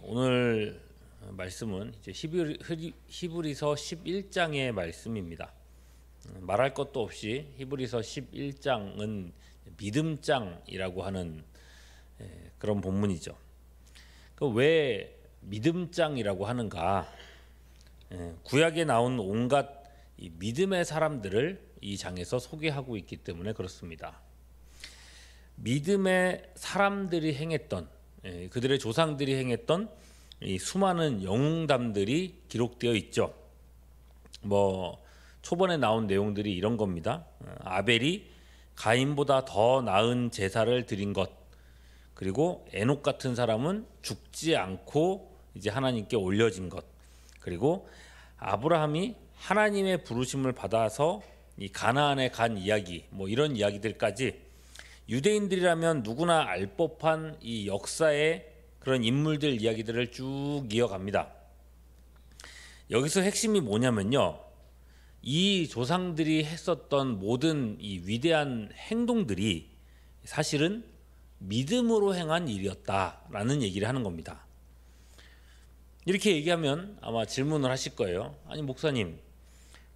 오늘 말씀은 이제 히브리서 11장의 말씀입니다. 말할 것도 없이 히브리서 11장은 믿음장이라고 하는 그런 본문이죠. 왜 믿음장이라고 하는가? 구약에 나온 온갖 이 믿음의 사람들을 이 장에서 소개하고 있기 때문에 그렇습니다. 믿음의 사람들이 행했던, 그들의 조상들이 행했던 이 수많은 영웅담들이 기록되어 있죠. 초반에 나온 내용들이 이런 겁니다. 아벨이 가인보다 더 나은 제사를 드린 것, 그리고 에녹 같은 사람은 죽지 않고 이제 하나님께 올려진 것, 그리고 아브라함이 하나님의 부르심을 받아서 이 가나안에 간 이야기, 이런 이야기들까지 유대인들이라면 누구나 알 법한 이 역사의 그런 인물들 이야기들을 쭉 이어갑니다. 여기서 핵심이 뭐냐면요, 이 조상들이 했었던 모든 이 위대한 행동들이 사실은 믿음으로 행한 일이었다라는 얘기를 하는 겁니다. 이렇게 얘기하면 아마 질문을 하실 거예요. 아니 목사님,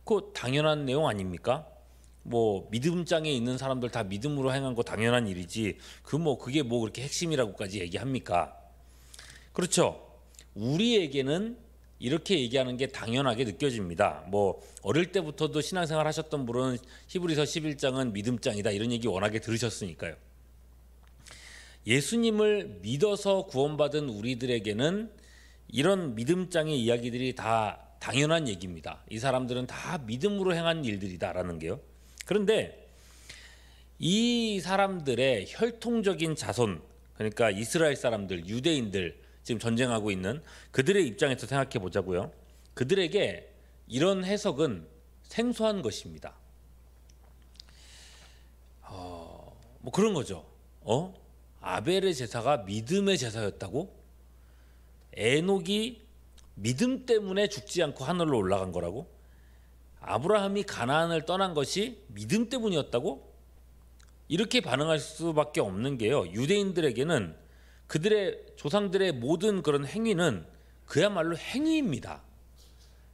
그거 당연한 내용 아닙니까? 믿음장에 있는 사람들 다 믿음으로 행한 거 당연한 일이지, 그게 그렇게 핵심이라고까지 얘기합니까? 그렇죠. 우리에게는 이렇게 얘기하는 게 당연하게 느껴집니다. 어릴 때부터도 신앙생활 하셨던 분은 히브리서 11장은 믿음장이다 이런 얘기 워낙에 들으셨으니까요. 예수님을 믿어서 구원받은 우리들에게는 이런 믿음장의 이야기들이 다 당연한 얘기입니다. 이 사람들은 다 믿음으로 행한 일들이다라는 게요. 그런데 이 사람들의 혈통적인 자손, 그러니까 이스라엘 사람들, 유대인들, 지금 전쟁하고 있는 그들의 입장에서 생각해 보자고요. 그들에게 이런 해석은 생소한 것입니다. 그런 거죠. 아벨의 제사가 믿음의 제사였다고? 에녹이 믿음 때문에 죽지 않고 하늘로 올라간 거라고? 아브라함이 가나안을 떠난 것이 믿음 때문이었다고? 이렇게 반응할 수밖에 없는 게요, 유대인들에게는 그들의 조상들의 모든 그런 행위는 그야말로 행위입니다.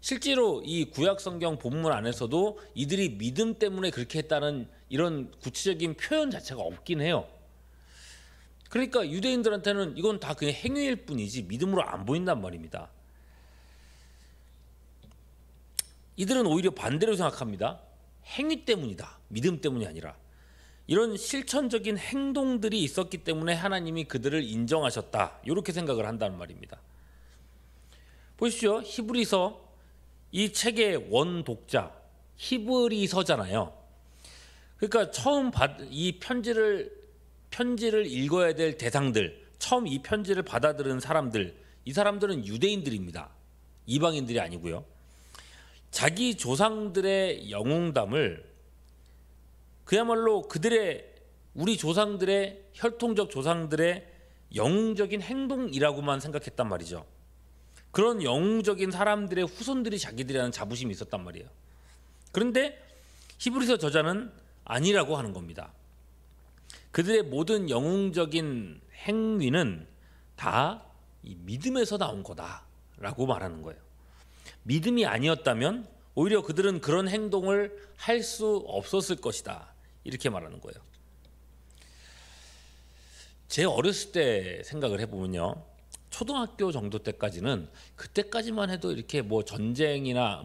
실제로 이 구약 성경 본문 안에서도 이들이 믿음 때문에 그렇게 했다는 이런 구체적인 표현 자체가 없긴 해요. 그러니까 유대인들한테는 이건 다 그냥 행위일 뿐이지 믿음으로 안 보인단 말입니다. 이들은 오히려 반대로 생각합니다. 행위 때문이다, 믿음 때문이 아니라. 이런 실천적인 행동들이 있었기 때문에 하나님이 그들을 인정하셨다, 이렇게 생각을 한다는 말입니다. 보십시오. 히브리서, 이 책의 원독자 히브리서잖아요. 그러니까 처음 이 편지를 읽어야 될 대상들, 처음 이 편지를 받아들은 사람들, 이 사람들은 유대인들입니다. 이방인들이 아니고요. 자기 조상들의 영웅담을 그야말로 우리 조상들의, 혈통적 조상들의 영웅적인 행동이라고만 생각했단 말이죠. 그런 영웅적인 사람들의 후손들이 자기들이라는 자부심이 있었단 말이에요. 그런데 히브리서 저자는 아니라고 하는 겁니다. 그들의 모든 영웅적인 행위는 다 이 믿음에서 나온 거다라고 말하는 거예요. 믿음이 아니었다면 오히려 그들은 그런 행동을 할 수 없었을 것이다, 이렇게 말하는 거예요. 제 어렸을 때 생각을 해보면요, 초등학교 정도 때까지는, 그때까지만 해도 이렇게 전쟁이나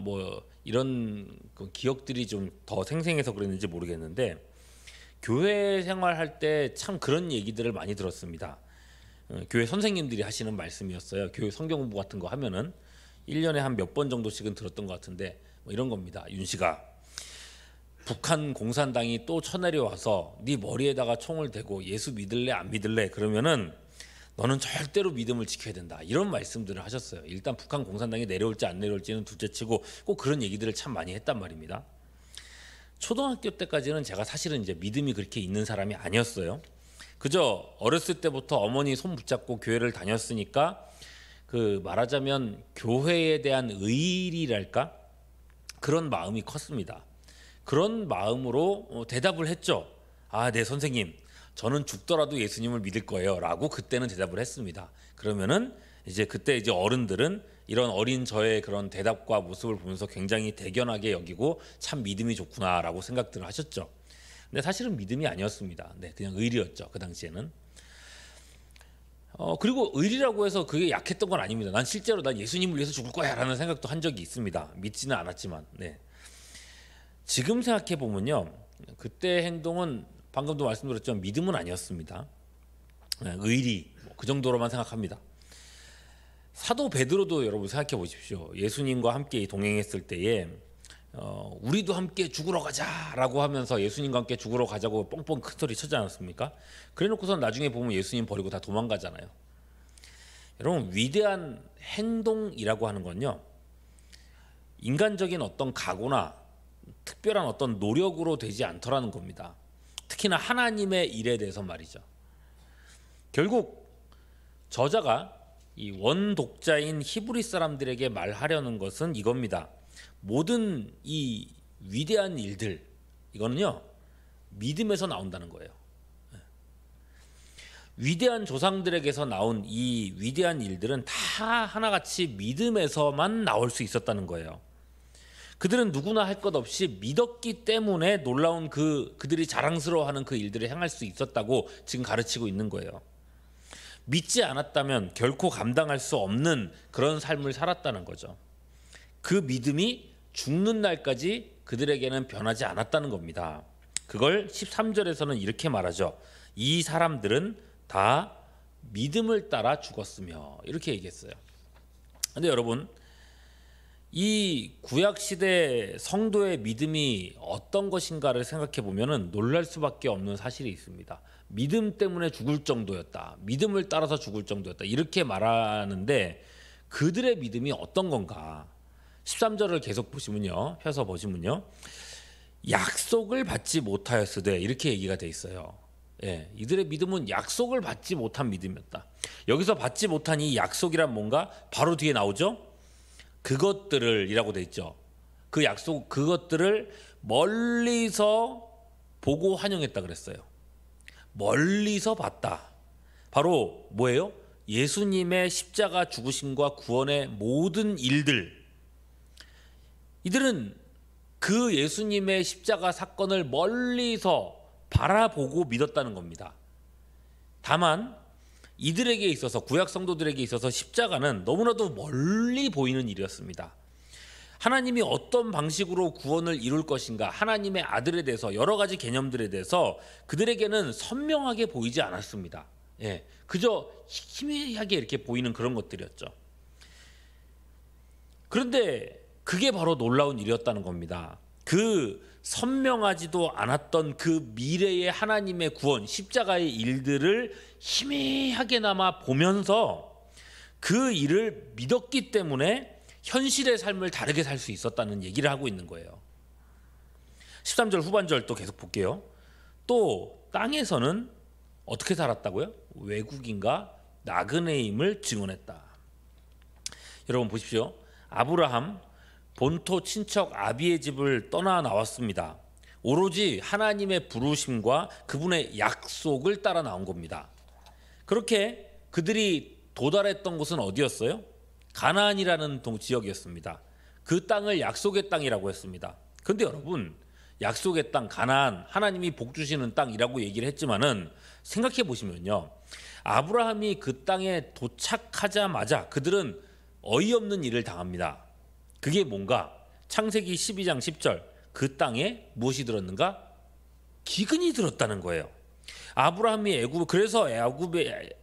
이런 기억들이 좀 더 생생해서 그랬는지 모르겠는데, 교회 생활할 때 참 그런 얘기들을 많이 들었습니다. 교회 선생님들이 하시는 말씀이었어요. 교회 성경 공부 같은 거 하면은 1년에 한 몇 번 정도씩은 들었던 것 같은데, 이런 겁니다. 윤씨가 북한 공산당이 또 쳐내려와서 네 머리에다가 총을 대고 예수 믿을래 안 믿을래 그러면은 너는 절대로 믿음을 지켜야 된다, 이런 말씀들을 하셨어요. 일단 북한 공산당이 내려올지 안 내려올지는 둘째치고 꼭 그런 얘기들을 참 많이 했단 말입니다. 초등학교 때까지는 제가 사실은 이제 믿음이 그렇게 있는 사람이 아니었어요. 그저 어렸을 때부터 어머니 손 붙잡고 교회를 다녔으니까 말하자면 교회에 대한 의리랄까, 그런 마음이 컸습니다. 그런 마음으로 대답을 했죠. 네 선생님, 저는 죽더라도 예수님을 믿을 거예요 라고 그때는 대답을 했습니다. 그러면은 이제 그때 이제 어른들은 이런 어린 저의 그런 대답과 모습을 보면서 굉장히 대견하게 여기고 참 믿음이 좋구나라고 생각들을 하셨죠. 근데 사실은 믿음이 아니었습니다. 네, 그냥 의리였죠. 그 당시에는. 그리고 의리라고 해서 그게 약했던 건 아닙니다. 난 실제로 난 예수님을 위해서 죽을 거야라는 생각도 한 적이 있습니다. 믿지는 않았지만. 네. 지금 생각해 보면요, 그때 행동은 방금도 말씀드렸지만 믿음은 아니었습니다. 네, 의리 그 정도로만 생각합니다. 사도 베드로도 여러분 생각해 보십시오. 예수님과 함께 동행했을 때에 우리도 함께 죽으러 가자라고 하면서 예수님과 함께 죽으러 가자고 뻥뻥 큰 소리 치지 않았습니까? 그래놓고선 나중에 보면 예수님 버리고 다 도망가잖아요. 여러분, 위대한 행동이라고 하는 건요, 인간적인 어떤 각오나 특별한 어떤 노력으로 되지 않더라는 겁니다. 특히나 하나님의 일에 대해서 말이죠. 결국 저자가 이 원독자인 히브리 사람들에게 말하려는 것은 이겁니다. 모든 이 위대한 일들, 이거는요, 믿음에서 나온다는 거예요. 위대한 조상들에게서 나온 이 위대한 일들은 다 하나같이 믿음에서만 나올 수 있었다는 거예요. 그들은 누구나 할 것 없이 믿었기 때문에 놀라운 그들이 자랑스러워하는 그 일들을 행할 수 있었다고 지금 가르치고 있는 거예요. 믿지 않았다면 결코 감당할 수 없는 그런 삶을 살았다는 거죠. 그 믿음이 죽는 날까지 그들에게는 변하지 않았다는 겁니다. 그걸 13절에서는 이렇게 말하죠. 이 사람들은 다 믿음을 따라 죽었으며, 이렇게 얘기했어요. 근데 여러분, 이 구약시대 성도의 믿음이 어떤 것인가를 생각해 보면 놀랄 수밖에 없는 사실이 있습니다. 믿음 때문에 죽을 정도였다, 믿음을 따라서 죽을 정도였다, 이렇게 말하는데 그들의 믿음이 어떤 건가? 13절을 계속 보시면요, 펴서 보시면요, 약속을 받지 못하였으되, 이렇게 얘기가 돼 있어요. 예, 이들의 믿음은 약속을 받지 못한 믿음이었다. 여기서 받지 못한 이 약속이란 뭔가 바로 뒤에 나오죠. 그것들을 이라고 돼 있죠. 그 약속, 그것들을 멀리서 보고 환영했다 그랬어요. 멀리서 봤다. 바로 뭐예요? 예수님의 십자가 죽으심과 구원의 모든 일들. 이들은 그 예수님의 십자가 사건을 멀리서 바라보고 믿었다는 겁니다. 다만 이들에게 있어서, 구약 성도들에게 있어서 십자가는 너무나도 멀리 보이는 일이었습니다. 하나님이 어떤 방식으로 구원을 이룰 것인가, 하나님의 아들에 대해서, 여러 가지 개념들에 대해서 그들에게는 선명하게 보이지 않았습니다. 예, 그저 희미하게 이렇게 보이는 그런 것들이었죠. 그런데 그게 바로 놀라운 일이었다는 겁니다. 그 선명하지도 않았던 그 미래의 하나님의 구원, 십자가의 일들을 희미하게나마 보면서 그 일을 믿었기 때문에 현실의 삶을 다르게 살 수 있었다는 얘기를 하고 있는 거예요. 13절 후반절 또 계속 볼게요. 또 땅에서는 어떻게 살았다고요? 외국인과 나그네임을 증언했다. 여러분 보십시오. 아브라함 본토 친척 아비의 집을 떠나 나왔습니다. 오로지 하나님의 부르심과 그분의 약속을 따라 나온 겁니다. 그렇게 그들이 도달했던 곳은 어디였어요? 가나안이라는 지역이었습니다. 그 땅을 약속의 땅이라고 했습니다. 그런데 여러분, 약속의 땅 가나안, 하나님이 복 주시는 땅이라고 얘기를 했지만은 생각해 보시면요, 아브라함이 그 땅에 도착하자마자 그들은 어이없는 일을 당합니다. 그게 뭔가? 창세기 12장 10절, 그 땅에 무엇이 들었는가? 기근이 들었다는 거예요. 그래서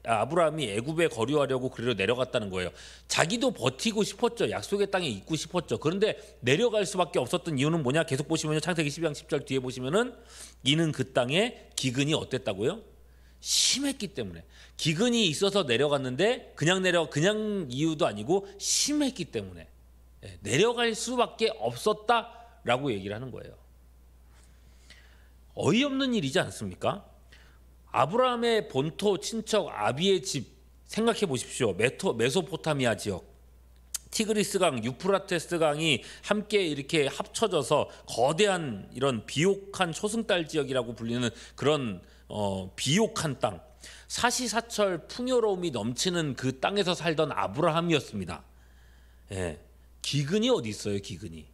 아브라함이 애굽에 거류하려고 그리로 내려갔다는 거예요. 자기도 버티고 싶었죠. 약속의 땅에 있고 싶었죠. 그런데 내려갈 수밖에 없었던 이유는 뭐냐? 계속 보시면요, 창세기 12장 10절 뒤에 보시면은 이는 그 땅에 기근이 어땠다고요? 심했기 때문에. 기근이 있어서 내려갔는데 그냥 이유도 아니고 심했기 때문에 내려갈 수밖에 없었다라고 얘기를 하는 거예요. 어이없는 일이지 않습니까? 아브라함의 본토 친척 아비의 집 생각해 보십시오. 메소포타미아 지역, 티그리스강, 유프라테스강이 함께 이렇게 합쳐져서 거대한 이런 비옥한 초승달 지역이라고 불리는 그런 비옥한 땅, 사시사철 풍요로움이 넘치는 그 땅에서 살던 아브라함이었습니다. 예, 기근이 어디 있어요, 기근이.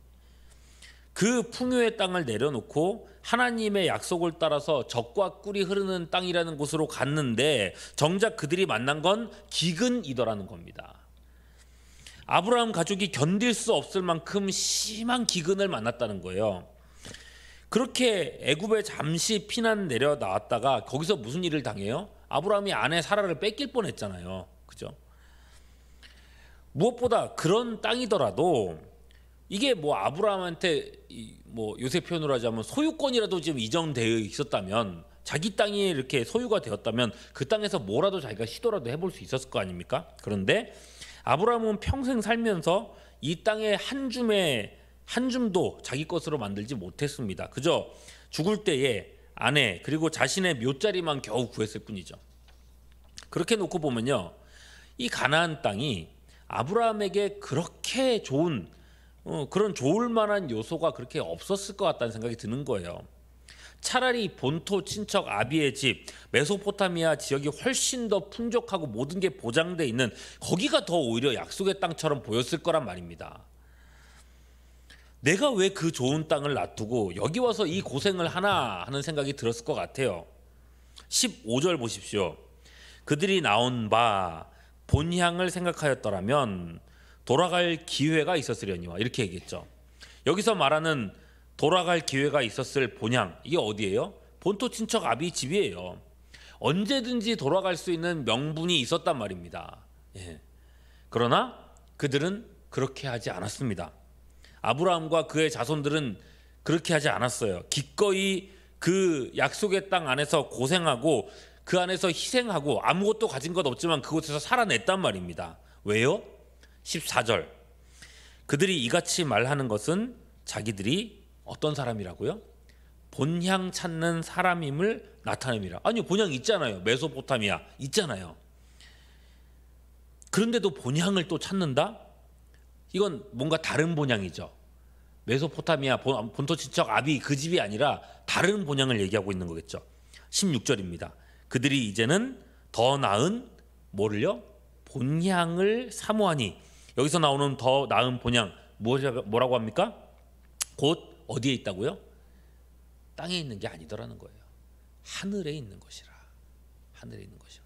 그 풍요의 땅을 내려놓고 하나님의 약속을 따라서 젖과 꿀이 흐르는 땅이라는 곳으로 갔는데 정작 그들이 만난 건 기근이더라는 겁니다. 아브라함 가족이 견딜 수 없을 만큼 심한 기근을 만났다는 거예요. 그렇게 애굽에 잠시 피난 내려 나왔다가 거기서 무슨 일을 당해요? 아브라함이 아내 사라를 뺏길 뻔했잖아요. 그죠? 무엇보다 그런 땅이더라도 이게 뭐 아브라함한테 뭐 요새 표현으로 하자면 소유권이라도 지금 이전되어 있었다면, 자기 땅이 이렇게 소유가 되었다면 그 땅에서 뭐라도 자기가 시도라도 해볼 수 있었을 거 아닙니까? 그런데 아브라함은 평생 살면서 이 땅의 한 줌도 자기 것으로 만들지 못했습니다. 그저 죽을 때에 아내 그리고 자신의 묘자리만 겨우 구했을 뿐이죠. 그렇게 놓고 보면요, 이 가나안 땅이 아브라함에게 그렇게 좋은 그런 좋을 만한 요소가 그렇게 없었을 것 같다는 생각이 드는 거예요. 차라리 본토 친척 아비의 집 메소포타미아 지역이 훨씬 더 풍족하고 모든 게 보장돼 있는 거기가 더 오히려 약속의 땅처럼 보였을 거란 말입니다. 내가 왜 그 좋은 땅을 놔두고 여기 와서 이 고생을 하나 하는 생각이 들었을 것 같아요. 15절 보십시오. 그들이 나온 바 본향을 생각하였더라면 돌아갈 기회가 있었으려니와, 이렇게 얘기했죠. 여기서 말하는 돌아갈 기회가 있었을 본향, 이게 어디예요? 본토 친척 아비 집이에요. 언제든지 돌아갈 수 있는 명분이 있었단 말입니다. 예. 그러나 그들은 그렇게 하지 않았습니다. 아브라함과 그의 자손들은 그렇게 하지 않았어요. 기꺼이 그 약속의 땅 안에서 고생하고 그 안에서 희생하고 아무것도 가진 것 없지만 그곳에서 살아냈단 말입니다. 왜요? 14절. 그들이 이같이 말하는 것은 자기들이 어떤 사람이라고요? 본향 찾는 사람임을 나타냅니다. 아니요, 본향 있잖아요. 메소포타미아 있잖아요. 그런데도 본향을 또 찾는다? 이건 뭔가 다른 본향이죠. 메소포타미아 본토 친척 아비 그 집이 아니라 다른 본향을 얘기하고 있는 거겠죠. 16절입니다. 그들이 이제는 더 나은 뭐를요? 본향을 사모하니, 여기서 나오는 더 나은 본향 뭐라고 합니까? 곧 어디에 있다고요? 땅에 있는 게 아니더라는 거예요. 하늘에 있는 것이라. 하늘에 있는 것이라.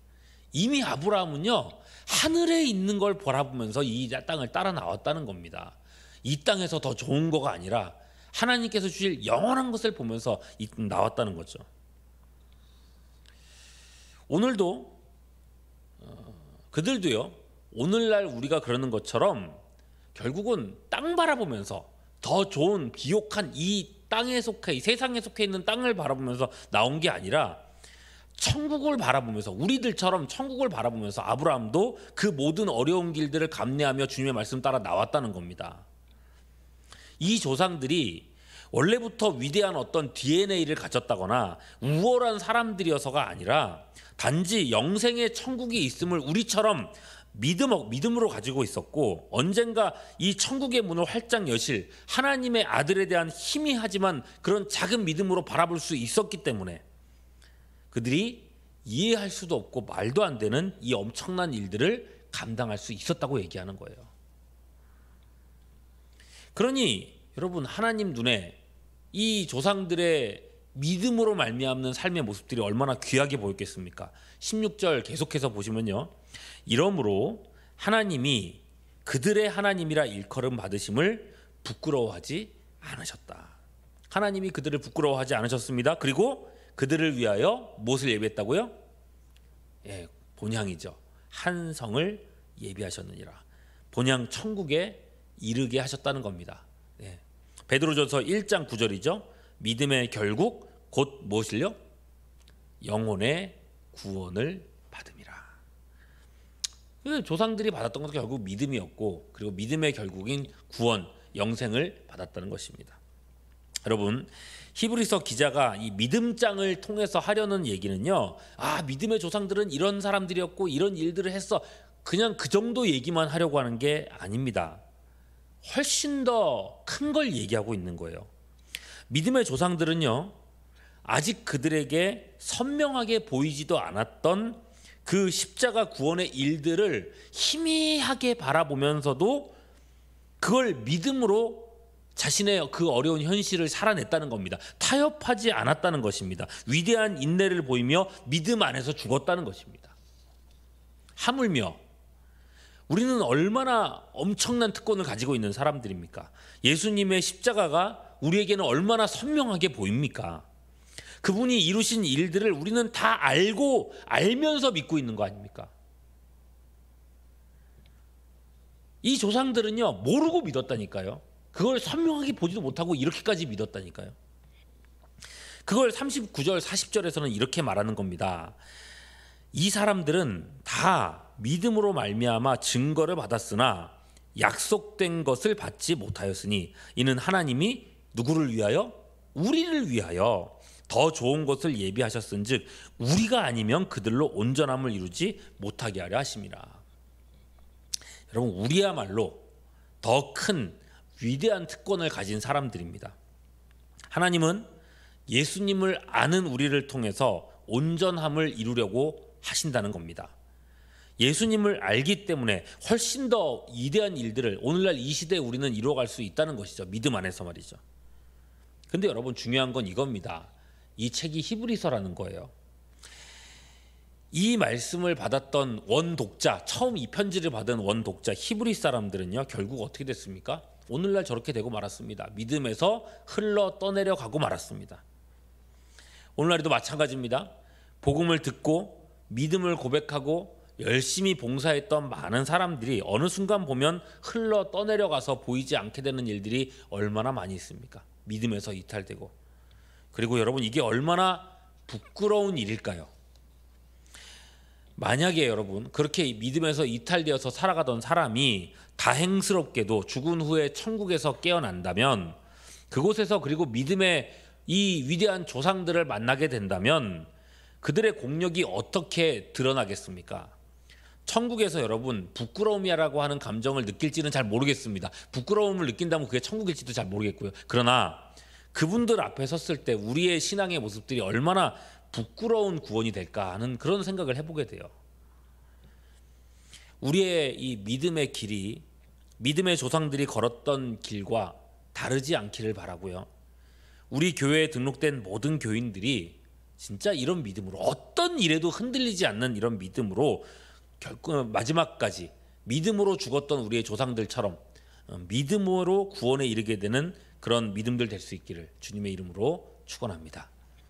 이미 아브라함은요, 하늘에 있는 걸 바라보면서 이 땅을 따라 나왔다는 겁니다. 이 땅에서 더 좋은 거가 아니라 하나님께서 주실 영원한 것을 보면서 나왔다는 거죠. 오늘도 그들도요, 오늘날 우리가 그러는 것처럼 결국은 땅 바라보면서 더 좋은 비옥한 이 땅에 속해, 이 세상에 속해 있는 땅을 바라보면서 나온 게 아니라 천국을 바라보면서, 우리들처럼 천국을 바라보면서 아브라함도 그 모든 어려운 길들을 감내하며 주님의 말씀 따라 나왔다는 겁니다. 이 조상들이 원래부터 위대한 어떤 DNA를 가졌다거나 우월한 사람들이어서가 아니라 단지 영생의 천국이 있음을 우리처럼 믿음으로 가지고 있었고, 언젠가 이 천국의 문을 활짝 여실 하나님의 아들에 대한 희미하지만 그런 작은 믿음으로 바라볼 수 있었기 때문에 그들이 이해할 수도 없고 말도 안 되는 이 엄청난 일들을 감당할 수 있었다고 얘기하는 거예요. 그러니 여러분, 하나님 눈에 이 조상들의 믿음으로 말미암는 삶의 모습들이 얼마나 귀하게 보였겠습니까? 16절 계속해서 보시면요, 이러므로 하나님이 그들의 하나님이라 일컬음 받으심을 부끄러워하지 않으셨다. 하나님이 그들을 부끄러워하지 않으셨습니다. 그리고 그들을 위하여 무엇을 예비했다고요? 예, 본향이죠. 한 성을 예비하셨느니라. 본향 천국에 이르게 하셨다는 겁니다. 예. 베드로전서 1장 9절이죠. 믿음의 결국 곧 무엇을요? 영혼의 구원을 받음이라. 조상들이 받았던 것도 결국 믿음이었고, 그리고 믿음의 결국인 구원, 영생을 받았다는 것입니다. 여러분, 히브리서 기자가 이 믿음장을 통해서 하려는 얘기는요, 믿음의 조상들은 이런 사람들이었고 이런 일들을 했어, 그냥 그 정도 얘기만 하려고 하는 게 아닙니다. 훨씬 더 큰 걸 얘기하고 있는 거예요. 믿음의 조상들은요, 아직 그들에게 선명하게 보이지도 않았던 그 십자가 구원의 일들을 희미하게 바라보면서도 그걸 믿음으로 자신의 그 어려운 현실을 살아냈다는 겁니다. 타협하지 않았다는 것입니다. 위대한 인내를 보이며 믿음 안에서 죽었다는 것입니다. 하물며 우리는 얼마나 엄청난 특권을 가지고 있는 사람들입니까? 예수님의 십자가가 우리에게는 얼마나 선명하게 보입니까? 그분이 이루신 일들을 우리는 다 알면서 믿고 있는 거 아닙니까? 이 조상들은요, 모르고 믿었다니까요. 그걸 선명하게 보지도 못하고 이렇게까지 믿었다니까요. 그걸 39절 40절에서는 이렇게 말하는 겁니다. 이 사람들은 다 믿음으로 말미암아 증거를 받았으나 약속된 것을 받지 못하였으니 이는 하나님이 누구를 위하여? 우리를 위하여 더 좋은 것을 예비하셨은즉 우리가 아니면 그들로 온전함을 이루지 못하게 하려 하심이라. 여러분, 우리야말로 더 큰 위대한 특권을 가진 사람들입니다. 하나님은 예수님을 아는 우리를 통해서 온전함을 이루려고 하신다는 겁니다. 예수님을 알기 때문에 훨씬 더 위대한 일들을 오늘날 이 시대에 우리는 이루어갈 수 있다는 것이죠. 믿음 안에서 말이죠. 근데 여러분, 중요한 건 이겁니다. 이 책이 히브리서라는 거예요. 이 말씀을 받았던 원독자, 처음 이 편지를 받은 원독자 히브리 사람들은요, 결국 어떻게 됐습니까? 오늘날 저렇게 되고 말았습니다. 믿음에서 흘러 떠내려 가고 말았습니다. 오늘날에도 마찬가지입니다. 복음을 듣고 믿음을 고백하고 열심히 봉사했던 많은 사람들이 어느 순간 보면 흘러 떠내려가서 보이지 않게 되는 일들이 얼마나 많이 있습니까? 믿음에서 이탈되고. 그리고 여러분, 이게 얼마나 부끄러운 일일까요? 만약에 여러분 그렇게 믿음에서 이탈되어서 살아가던 사람이 다행스럽게도 죽은 후에 천국에서 깨어난다면, 그곳에서 그리고 믿음의 이 위대한 조상들을 만나게 된다면 그들의 공력이 어떻게 드러나겠습니까? 천국에서 여러분 부끄러움이라고 하는 감정을 느낄지는 잘 모르겠습니다. 부끄러움을 느낀다면 그게 천국일지도 잘 모르겠고요. 그러나 그분들 앞에 섰을 때 우리의 신앙의 모습들이 얼마나 부끄러운 구원이 될까 하는 그런 생각을 해보게 돼요. 우리의 이 믿음의 길이 믿음의 조상들이 걸었던 길과 다르지 않기를 바라고요. 우리 교회에 등록된 모든 교인들이 진짜 이런 믿음으로, 어떤 일에도 흔들리지 않는 이런 믿음으로 마지막까지 믿음으로 죽었던 우리의 조상들처럼 믿음으로 구원에 이르게 되는 그런 믿음들 될 수 있기를 주님의 이름으로 축원합니다.